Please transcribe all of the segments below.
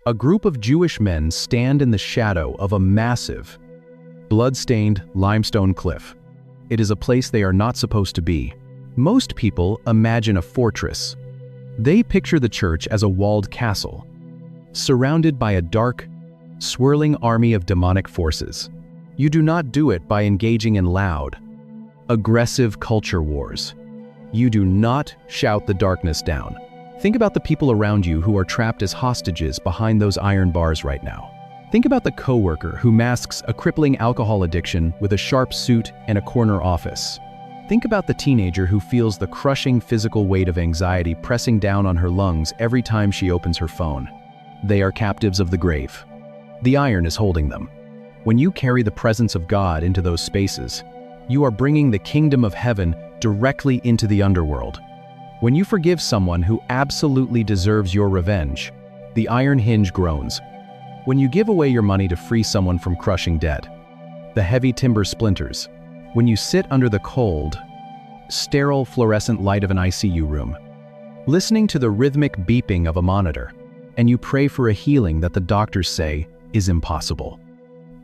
A group of Jewish men stand in the shadow of a massive, blood-stained limestone cliff. It is a place they are not supposed to be. Most people imagine a fortress. They picture the church as a walled castle, surrounded by a dark, swirling army of demonic forces. You do not do it by engaging in loud, aggressive culture wars. You do not shout the darkness down. Think about the people around you who are trapped as hostages behind those iron bars right now. Think about the coworker who masks a crippling alcohol addiction with a sharp suit and a corner office. Think about the teenager who feels the crushing physical weight of anxiety pressing down on her lungs every time she opens her phone. They are captives of the grave. The iron is holding them. When you carry the presence of God into those spaces, you are bringing the kingdom of heaven directly into the underworld. When you forgive someone who absolutely deserves your revenge, the iron hinge groans. When you give away your money to free someone from crushing debt, the heavy timber splinters. When you sit under the cold, sterile fluorescent light of an ICU room, listening to the rhythmic beeping of a monitor, and you pray for a healing that the doctors say is impossible.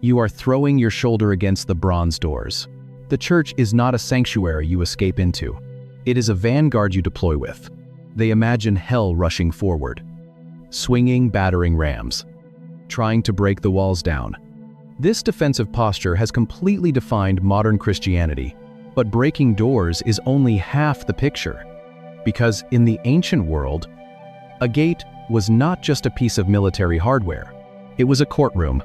You are throwing your shoulder against the bronze doors. The church is not a sanctuary you escape into. It is a vanguard you deploy with. They imagine hell rushing forward, swinging battering rams, trying to break the walls down. This defensive posture has completely defined modern Christianity, but breaking doors is only half the picture. Because in the ancient world, a gate was not just a piece of military hardware, it was a courtroom.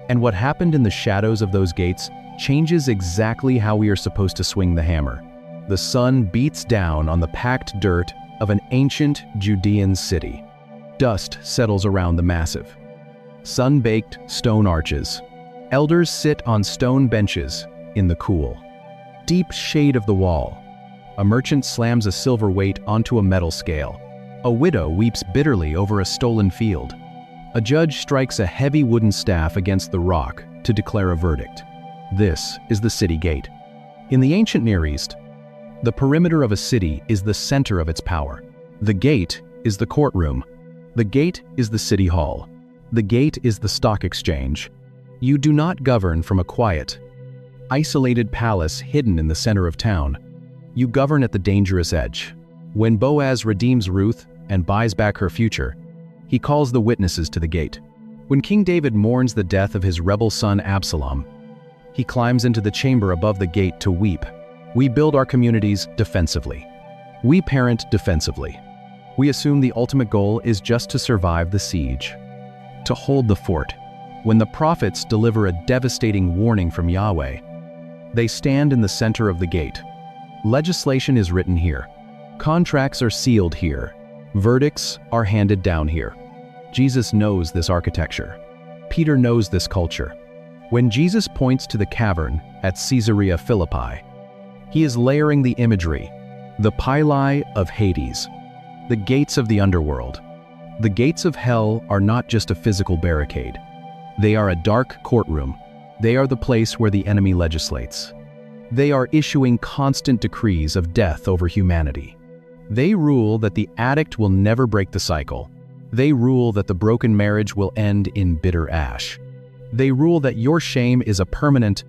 And what happened in the shadows of those gates changes exactly how we are supposed to swing the hammer. The sun beats down on the packed dirt of an ancient Judean city. Dust settles around the massive, sun-baked stone arches. Elders sit on stone benches in the cool, deep shade of the wall. A merchant slams a silver weight onto a metal scale. A widow weeps bitterly over a stolen field. A judge strikes a heavy wooden staff against the rock to declare a verdict. This is the city gate. In the ancient Near East, the perimeter of a city is the center of its power. The gate is the courtroom. The gate is the city hall. The gate is the stock exchange. You do not govern from a quiet, isolated palace hidden in the center of town. You govern at the dangerous edge. When Boaz redeems Ruth and buys back her future, he calls the witnesses to the gate. When King David mourns the death of his rebel son Absalom, he climbs into the chamber above the gate to weep. We build our communities defensively. We parent defensively. We assume the ultimate goal is just to survive the siege, to hold the fort. When the prophets deliver a devastating warning from Yahweh, they stand in the center of the gate. Legislation is written here. Contracts are sealed here. Verdicts are handed down here. Jesus knows this architecture. Peter knows this culture. When Jesus points to the cavern at Caesarea Philippi, he is layering the imagery, the pylai of Hades, the gates of the underworld. The gates of hell are not just a physical barricade. They are a dark courtroom. They are the place where the enemy legislates. They are issuing constant decrees of death over humanity. They rule that the addict will never break the cycle. They rule that the broken marriage will end in bitter ash. They rule that your shame is a permanent,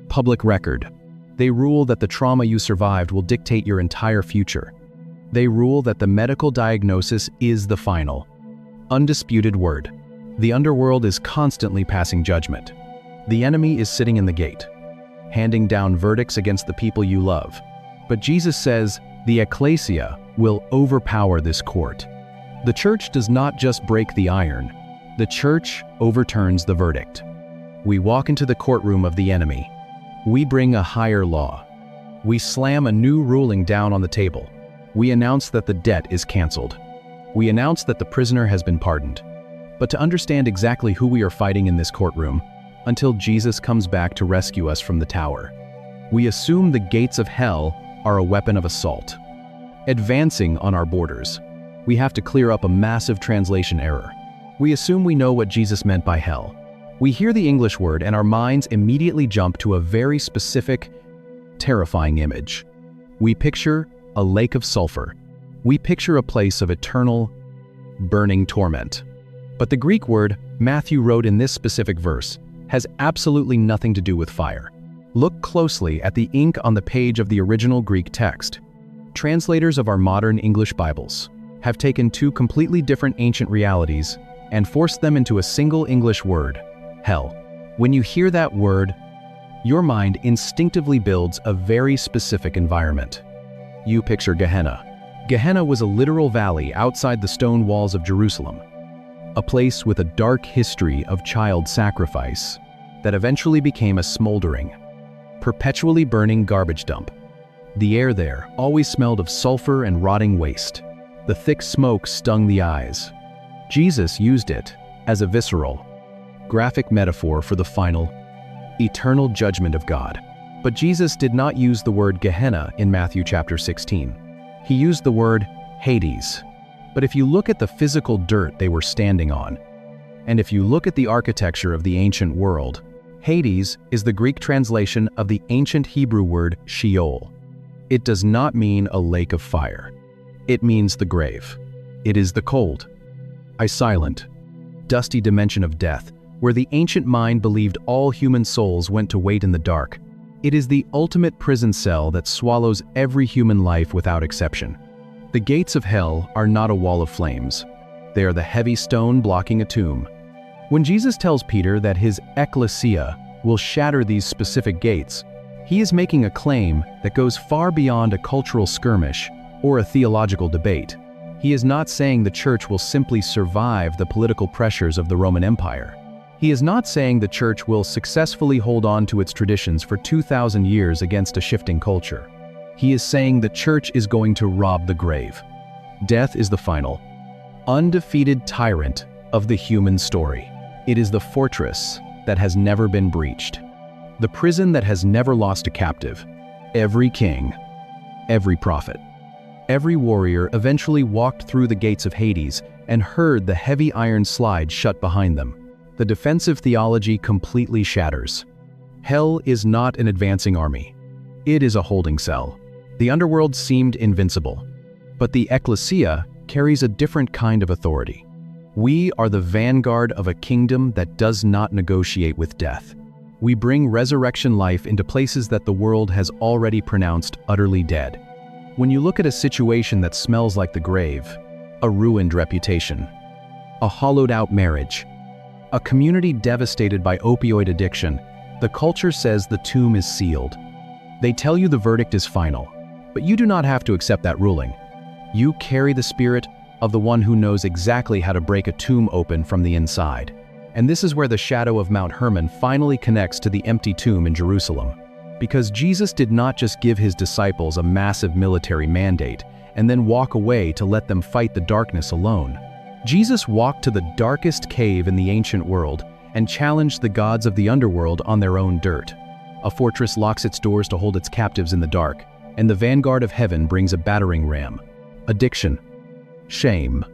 public record. They rule that the trauma you survived will dictate your entire future. They rule that the medical diagnosis is the final, undisputed word. The underworld is constantly passing judgment. The enemy is sitting in the gate, handing down verdicts against the people you love. But Jesus says the ecclesia will overpower this court. The church does not just break the iron. The church overturns the verdict. We walk into the courtroom of the enemy. We bring a higher law. We slam a new ruling down on the table. We announce that the debt is canceled. We announce that the prisoner has been pardoned. But to understand exactly who we are fighting in this courtroom, until Jesus comes back to rescue us from the tower, we assume the gates of hell are a weapon of assault. Advancing on our borders, we have to clear up a massive translation error. We assume we know what Jesus meant by hell. We hear the English word and our minds immediately jump to a very specific, terrifying image. We picture a lake of sulfur. We picture a place of eternal, burning torment. But the Greek word Matthew wrote in this specific verse has absolutely nothing to do with fire. Look closely at the ink on the page of the original Greek text. Translators of our modern English Bibles have taken two completely different ancient realities and forced them into a single English word, hell. When you hear that word, your mind instinctively builds a very specific environment. You picture Gehenna. Gehenna was a literal valley outside the stone walls of Jerusalem, a place with a dark history of child sacrifice that eventually became a smoldering, perpetually burning garbage dump. The air there always smelled of sulfur and rotting waste. The thick smoke stung the eyes. Jesus used it as a visceral, graphic metaphor for the final, eternal judgment of God. But Jesus did not use the word Gehenna in Matthew chapter 16. He used the word Hades. But if you look at the physical dirt they were standing on, and if you look at the architecture of the ancient world, Hades is the Greek translation of the ancient Hebrew word Sheol. It does not mean a lake of fire. It means the grave. It is the cold, silent, dusty dimension of death, where the ancient mind believed all human souls went to wait in the dark. It is the ultimate prison cell that swallows every human life without exception. The gates of hell are not a wall of flames. They are the heavy stone blocking a tomb. When Jesus tells Peter that his ecclesia will shatter these specific gates, he is making a claim that goes far beyond a cultural skirmish or a theological debate. He is not saying the church will simply survive the political pressures of the Roman Empire. He is not saying the church will successfully hold on to its traditions for 2,000 years against a shifting culture. He is saying the church is going to rob the grave. Death is the final, undefeated tyrant of the human story. It is the fortress that has never been breached, the prison that has never lost a captive. Every king, every prophet, every warrior eventually walked through the gates of Hades and heard the heavy iron slide shut behind them. The defensive theology completely shatters. Hell is not an advancing army. It is a holding cell. The underworld seemed invincible, but the ecclesia carries a different kind of authority. We are the vanguard of a kingdom that does not negotiate with death. We bring resurrection life into places that the world has already pronounced utterly dead. When you look at a situation that smells like the grave, a ruined reputation, a hollowed-out marriage, a community devastated by opioid addiction, the culture says the tomb is sealed. They tell you the verdict is final, but you do not have to accept that ruling. You carry the spirit of the one who knows exactly how to break a tomb open from the inside. And this is where the shadow of Mount Hermon finally connects to the empty tomb in Jerusalem. Because Jesus did not just give his disciples a massive military mandate and then walk away to let them fight the darkness alone. Jesus walked to the darkest cave in the ancient world and challenged the gods of the underworld on their own dirt. A fortress locks its doors to hold its captives in the dark, and the vanguard of heaven brings a battering ram. Addiction, shame,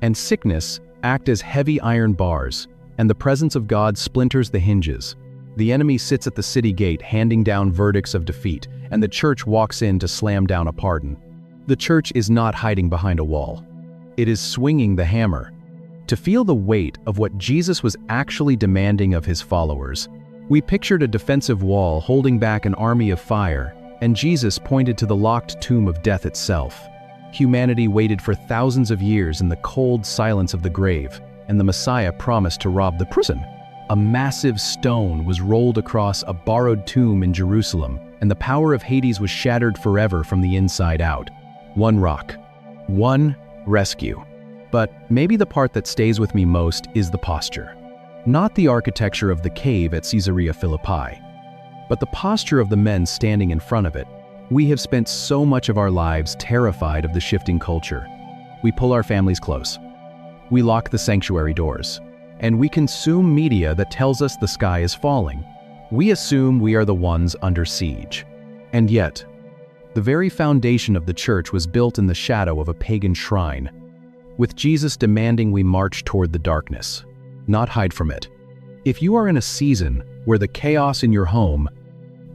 and sickness act as heavy iron bars, and the presence of God splinters the hinges. The enemy sits at the city gate handing down verdicts of defeat, and the church walks in to slam down a pardon. The church is not hiding behind a wall. It is swinging the hammer. To feel the weight of what Jesus was actually demanding of his followers, we pictured a defensive wall holding back an army of fire, and Jesus pointed to the locked tomb of death itself. Humanity waited for thousands of years in the cold silence of the grave, and the Messiah promised to rob the prison. A massive stone was rolled across a borrowed tomb in Jerusalem, and the power of Hades was shattered forever from the inside out. One rock, one rescue. But maybe the part that stays with me most is the posture. Not the architecture of the cave at Caesarea Philippi, but the posture of the men standing in front of it. We have spent so much of our lives terrified of the shifting culture. We pull our families close. We lock the sanctuary doors. And we consume media that tells us the sky is falling. We assume we are the ones under siege. And yet, the very foundation of the church was built in the shadow of a pagan shrine, with Jesus demanding we march toward the darkness, not hide from it. If you are in a season where the chaos in your home,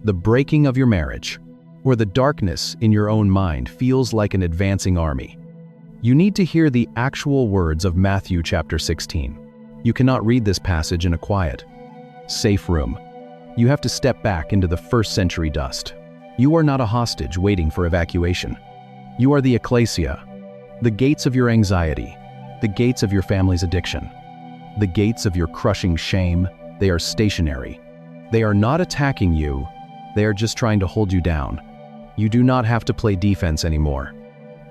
the breaking of your marriage, or the darkness in your own mind feels like an advancing army, You need to hear the actual words of Matthew chapter 16. You cannot read this passage in a quiet, safe room. You have to step back into the first century dust. You are not a hostage waiting for evacuation. You are the ecclesia, the gates of your anxiety, the gates of your family's addiction, the gates of your crushing shame. They are stationary. They are not attacking you, they are just trying to hold you down. You do not have to play defense anymore.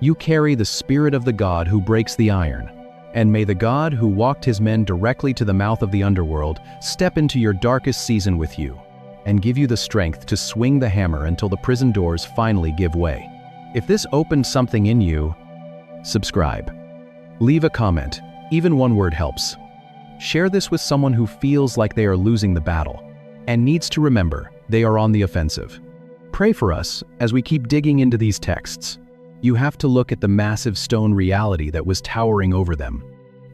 You carry the spirit of the God who breaks the iron, and may the God who walked his men directly to the mouth of the underworld step into your darkest season with you, and give you the strength to swing the hammer until the prison doors finally give way. If this opened something in you, subscribe. Leave a comment, even one word helps. Share this with someone who feels like they are losing the battle, and needs to remember they are on the offensive. Pray for us as we keep digging into these texts. You have to look at the massive stone reality that was towering over them.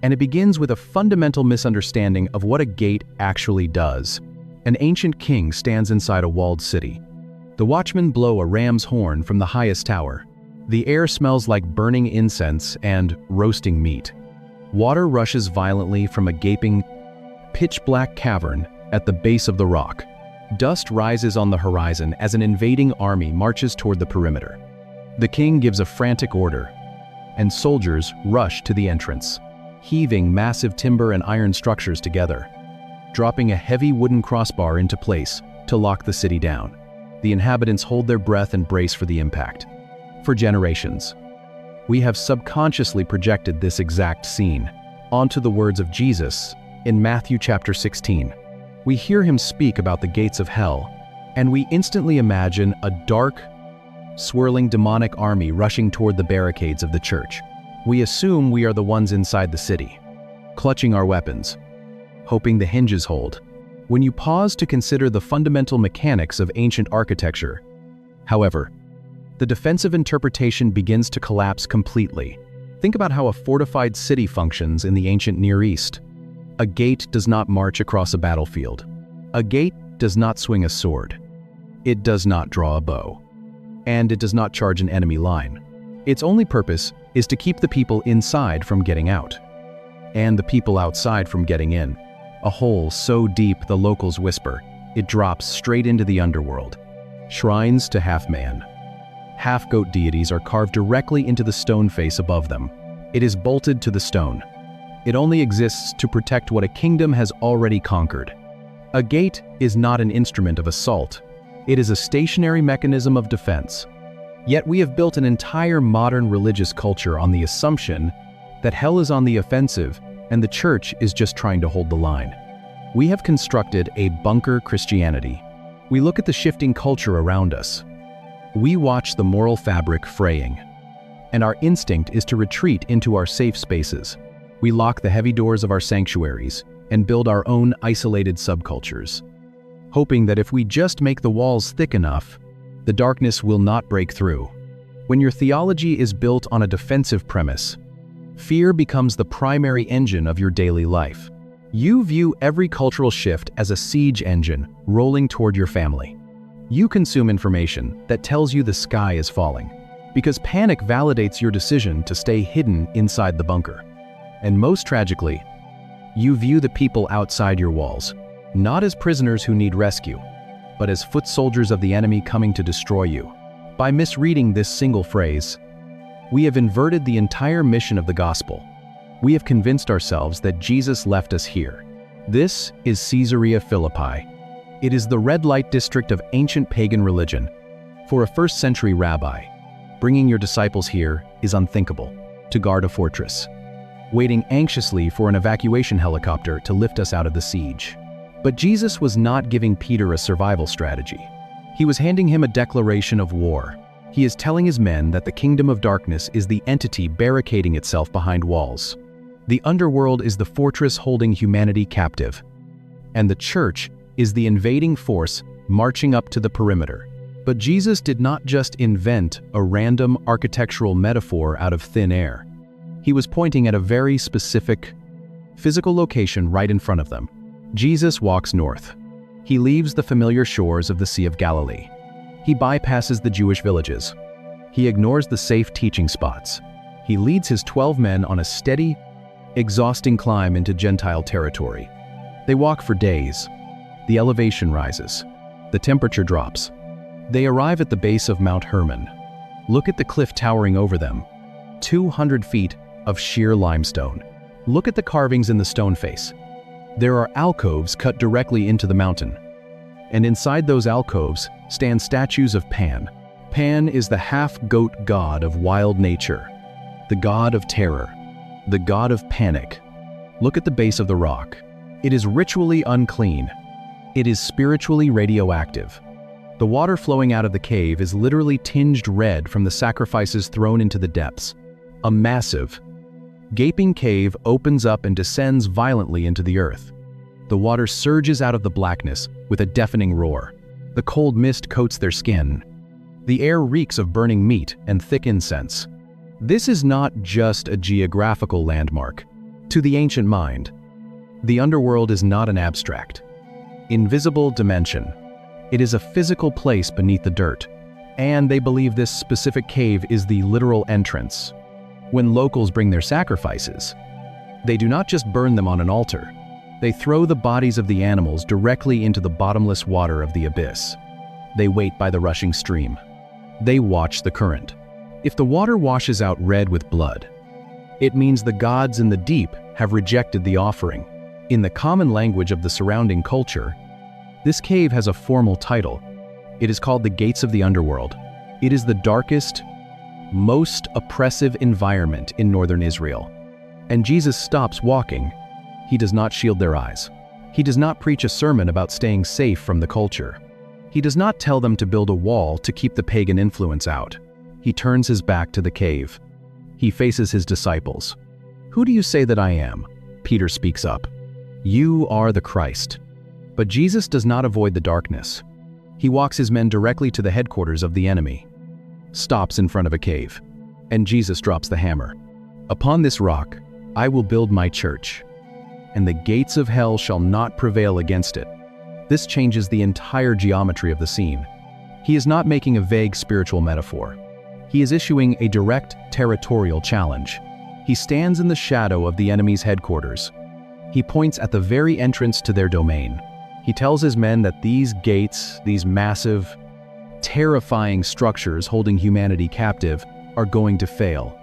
And it begins with a fundamental misunderstanding of what a gate actually does. An ancient king stands inside a walled city. The watchmen blow a ram's horn from the highest tower. The air smells like burning incense and roasting meat. Water rushes violently from a gaping, pitch-black cavern at the base of the rock. Dust rises on the horizon as an invading army marches toward the perimeter. The king gives a frantic order, and soldiers rush to the entrance, heaving massive timber and iron structures together, dropping a heavy wooden crossbar into place to lock the city down. The inhabitants hold their breath and brace for the impact. For generations, we have subconsciously projected this exact scene onto the words of Jesus in Matthew chapter 16. We hear him speak about the gates of hell, and we instantly imagine a dark, swirling demonic army rushing toward the barricades of the church. We assume we are the ones inside the city, clutching our weapons, hoping the hinges hold. When you pause to consider the fundamental mechanics of ancient architecture, however, the defensive interpretation begins to collapse completely. Think about how a fortified city functions in the ancient Near East. A gate does not march across a battlefield. A gate does not swing a sword. It does not draw a bow. And it does not charge an enemy line. Its only purpose is to keep the people inside from getting out, and the people outside from getting in. A hole so deep the locals whisper, it drops straight into the underworld. Shrines to half-man, half-goat deities are carved directly into the stone face above them. It is bolted to the stone. It only exists to protect what a kingdom has already conquered. A gate is not an instrument of assault. It is a stationary mechanism of defense. Yet we have built an entire modern religious culture on the assumption that hell is on the offensive and the church is just trying to hold the line. We have constructed a bunker Christianity. We look at the shifting culture around us. We watch the moral fabric fraying, and our instinct is to retreat into our safe spaces. We lock the heavy doors of our sanctuaries and build our own isolated subcultures, hoping that if we just make the walls thick enough, the darkness will not break through. When your theology is built on a defensive premise, fear becomes the primary engine of your daily life. You view every cultural shift as a siege engine rolling toward your family. You consume information that tells you the sky is falling, because panic validates your decision to stay hidden inside the bunker. And most tragically, you view the people outside your walls not as prisoners who need rescue, but as foot soldiers of the enemy coming to destroy you. By misreading this single phrase, we have inverted the entire mission of the gospel. We have convinced ourselves that Jesus left us here. This is Caesarea Philippi. It is the red light district of ancient pagan religion. For a first-century rabbi, bringing your disciples here is unthinkable. To guard a fortress, waiting anxiously for an evacuation helicopter to lift us out of the siege. But Jesus was not giving Peter a survival strategy. He was handing him a declaration of war. He is telling his men that the kingdom of darkness is the entity barricading itself behind walls. The underworld is the fortress holding humanity captive, and the church is the invading force marching up to the perimeter. But Jesus did not just invent a random architectural metaphor out of thin air. He was pointing at a very specific, physical location right in front of them. Jesus walks north. He leaves the familiar shores of the Sea of Galilee. He bypasses the Jewish villages. He ignores the safe teaching spots. He leads his 12 men on a steady, exhausting climb into Gentile territory. They walk for days. The elevation rises. The temperature drops. They arrive at the base of Mount Hermon. Look at the cliff towering over them. 200 feet of sheer limestone. Look at the carvings in the stone face. There are alcoves cut directly into the mountain. And inside those alcoves stand statues of Pan. Pan is the half-goat god of wild nature, the god of terror, the god of panic. Look at the base of the rock. It is ritually unclean. It is spiritually radioactive. The water flowing out of the cave is literally tinged red from the sacrifices thrown into the depths. A massive, gaping cave opens up and descends violently into the earth. The water surges out of the blackness with a deafening roar. The cold mist coats their skin. The air reeks of burning meat and thick incense. This is not just a geographical landmark. To the ancient mind, the underworld is not an abstract, invisible dimension. It is a physical place beneath the dirt, and they believe this specific cave is the literal entrance. When locals bring their sacrifices, they do not just burn them on an altar. They throw the bodies of the animals directly into the bottomless water of the abyss. They wait by the rushing stream. They watch the current. If the water washes out red with blood, it means the gods in the deep have rejected the offering. In the common language of the surrounding culture, this cave has a formal title. It is called the Gates of the Underworld. It is the darkest, most oppressive environment in northern Israel. And Jesus stops walking. He does not shield their eyes. He does not preach a sermon about staying safe from the culture. He does not tell them to build a wall to keep the pagan influence out. He turns his back to the cave. He faces his disciples. "Who do you say that I am?" Peter speaks up. "You are the Christ." But Jesus does not avoid the darkness. He walks his men directly to the headquarters of the enemy, stops in front of a cave, and Jesus drops the hammer. "Upon this rock I will build my church, and the gates of hell shall not prevail against it." This changes the entire geometry of the scene. He is not making a vague spiritual metaphor. He is issuing a direct territorial challenge. He stands in the shadow of the enemy's headquarters. He points at the very entrance to their domain. He tells his men that these gates, these massive, terrifying structures holding humanity captive, are going to fail.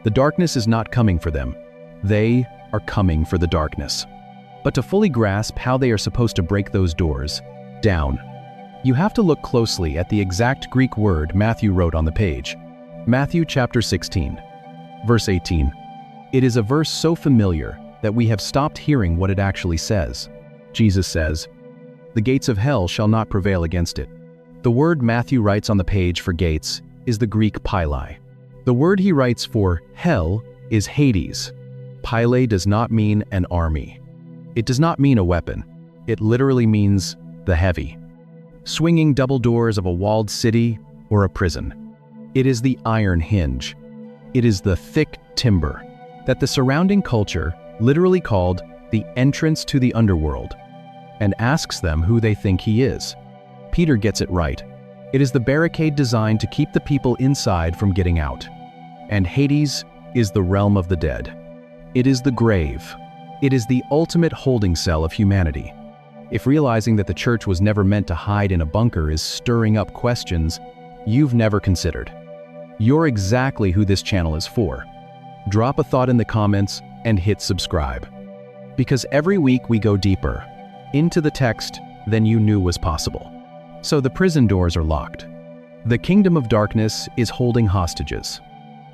The darkness is not coming for them. They are coming for the darkness. But to fully grasp how they are supposed to break those doors down, you have to look closely at the exact Greek word Matthew wrote on the page. Matthew chapter 16, verse 18. It is a verse so familiar that we have stopped hearing what it actually says. Jesus says, "The gates of hell shall not prevail against it." The word Matthew writes on the page for gates is the Greek pylai. The word he writes for hell is Hades. Pyle does not mean an army. It does not mean a weapon. It literally means the heavy, swinging double doors of a walled city or a prison. It is the iron hinge. It is the thick timber that the surrounding culture literally called the entrance to the underworld, and asks them who they think he is. Peter gets it right. It is the barricade designed to keep the people inside from getting out. And Hades is the realm of the dead. It is the grave. It is the ultimate holding cell of humanity. If realizing that the church was never meant to hide in a bunker is stirring up questions you've never considered, you're exactly who this channel is for. Drop a thought in the comments and hit subscribe. Because every week we go deeper into the text than you knew was possible. So the prison doors are locked. The kingdom of darkness is holding hostages.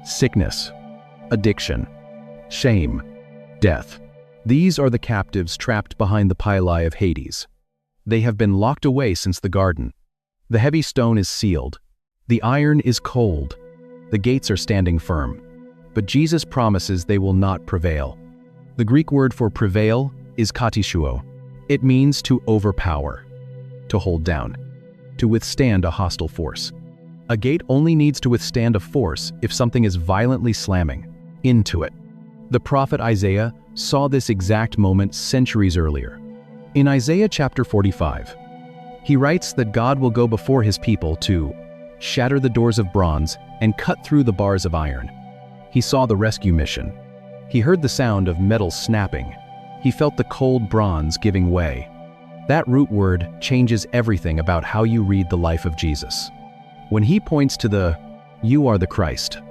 Sickness, addiction, shame, death. These are the captives trapped behind the pylai of Hades. They have been locked away since the garden. The heavy stone is sealed. The iron is cold. The gates are standing firm. But Jesus promises they will not prevail. The Greek word for prevail is katishuo. It means to overpower, to hold down, to withstand a hostile force. A gate only needs to withstand a force if something is violently slamming into it. The prophet Isaiah saw this exact moment centuries earlier. In Isaiah chapter 45, he writes that God will go before his people to shatter the doors of bronze and cut through the bars of iron. He saw the rescue mission. He heard the sound of metal snapping. He felt the cold bronze giving way. That root word changes everything about how you read the life of Jesus. When he points to the, "You are the Christ,"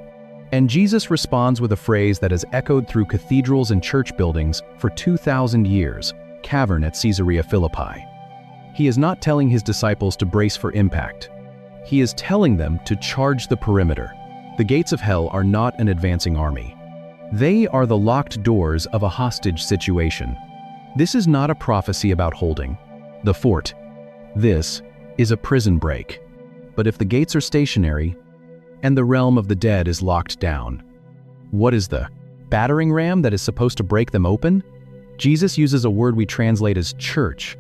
and Jesus responds with a phrase that has echoed through cathedrals and church buildings for 2,000 years, cavern at Caesarea Philippi. He is not telling his disciples to brace for impact. He is telling them to charge the perimeter. The gates of hell are not an advancing army. They are the locked doors of a hostage situation. This is not a prophecy about holding the fort. This is a prison break. But if the gates are stationary, and the realm of the dead is locked down, what is the battering ram that is supposed to break them open? Jesus uses a word we translate as church,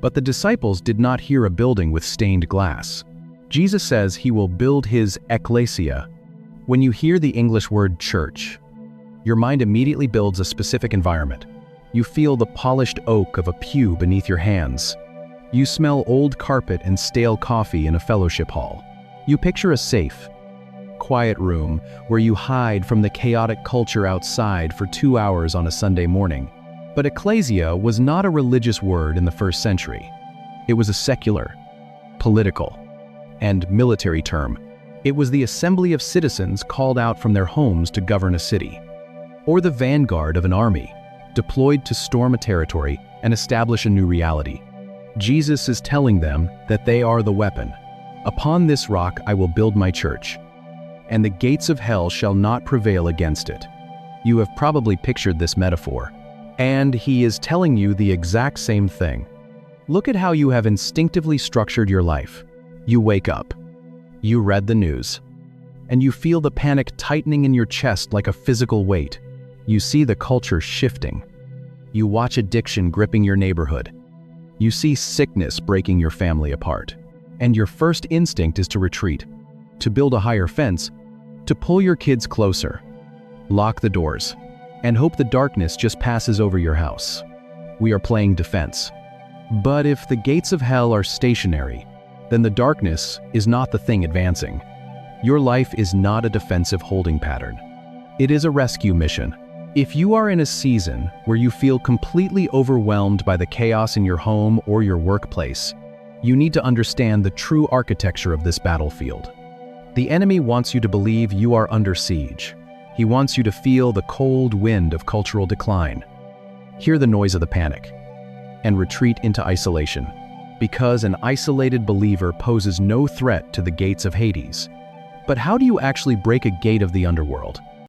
but the disciples did not hear a building with stained glass. Jesus says he will build his ecclesia. When you hear the English word church, your mind immediately builds a specific environment. You feel the polished oak of a pew beneath your hands. You smell old carpet and stale coffee in a fellowship hall. You picture a safe, quiet room where you hide from the chaotic culture outside for 2 hours on a Sunday morning. But ecclesia was not a religious word in the first century. It was a secular, political, and military term. It was the assembly of citizens called out from their homes to govern a city, or the vanguard of an army, deployed to storm a territory and establish a new reality. Jesus is telling them that they are the weapon. Upon this rock I will build my church, and the gates of hell shall not prevail against it. You have probably pictured this metaphor, and he is telling you the exact same thing. Look at how you have instinctively structured your life. You wake up, you read the news, and you feel the panic tightening in your chest like a physical weight. You see the culture shifting. You watch addiction gripping your neighborhood. You see sickness breaking your family apart. And your first instinct is to retreat, to build a higher fence, to pull your kids closer, lock the doors, and hope the darkness just passes over your house. We are playing defense. But if the gates of hell are stationary, then the darkness is not the thing advancing. Your life is not a defensive holding pattern. It is a rescue mission. If you are in a season where you feel completely overwhelmed by the chaos in your home or your workplace, you need to understand the true architecture of this battlefield. The enemy wants you to believe you are under siege. He wants you to feel the cold wind of cultural decline, hear the noise of the panic, and retreat into isolation, because an isolated believer poses no threat to the gates of Hades. But how do you actually break a gate of the underworld?